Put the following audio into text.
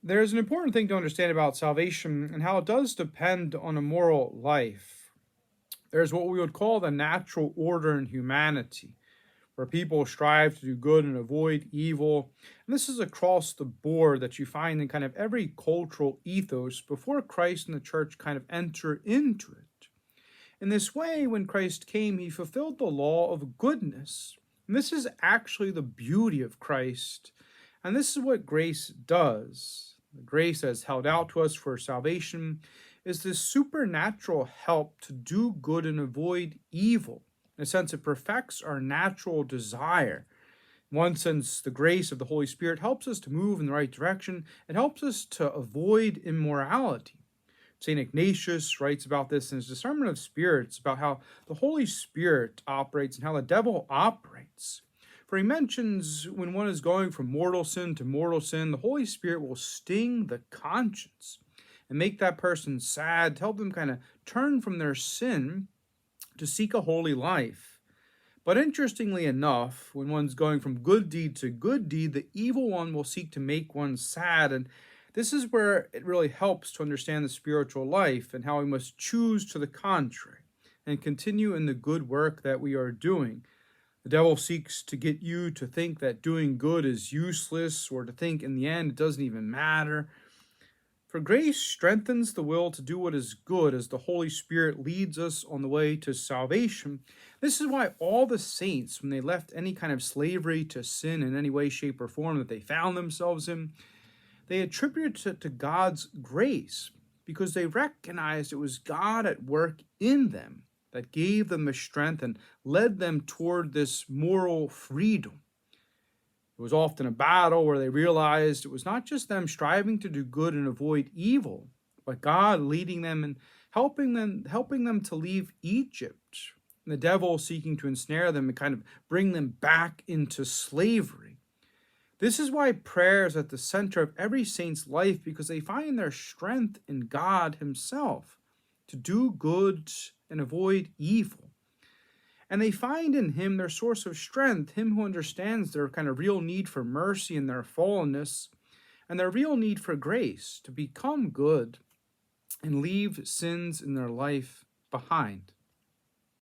There's an important thing to understand about salvation and how it does depend on a moral life. There's what we would call the natural order in humanity, where people strive to do good and avoid evil. And this is across the board that you find in kind of every cultural ethos before Christ and the church kind of enter into it. In this way, when Christ came, he fulfilled the law of goodness. And this is actually the beauty of Christ. And this is what grace does. The grace that is held out to us for salvation is this supernatural help to do good and avoid evil. In a sense, it perfects our natural desire. In one sense, the grace of the Holy Spirit helps us to move in the right direction. It helps us to avoid immorality. St. Ignatius writes about this in his Discernment of Spirits, about how the Holy Spirit operates and how the devil operates. For he mentions when one is going from mortal sin to mortal sin, the Holy Spirit will sting the conscience and make that person sad, help them kind of turn from their sin to seek a holy life. But interestingly enough, when one's going from good deed to good deed, the evil one will seek to make one sad. And this is where it really helps to understand the spiritual life and how we must choose to the contrary and continue in the good work that we are doing. The devil seeks to get you to think that doing good is useless, or to think in the end it doesn't even matter. For grace strengthens the will to do what is good as the Holy Spirit leads us on the way to salvation. This is why all the saints, when they left any kind of slavery to sin in any way, shape, or form that they found themselves in, they attributed it to God's grace because they recognized it was God at work in them that gave them the strength and led them toward this moral freedom. It was often a battle where they realized it was not just them striving to do good and avoid evil, but God leading them and helping them to leave Egypt, and the devil seeking to ensnare them and kind of bring them back into slavery. This is why prayer is at the center of every saint's life, because they find their strength in God himself to do good and avoid evil. And they find in him their source of strength, him who understands their kind of real need for mercy and their fallenness, and their real need for grace to become good and leave sins in their life behind.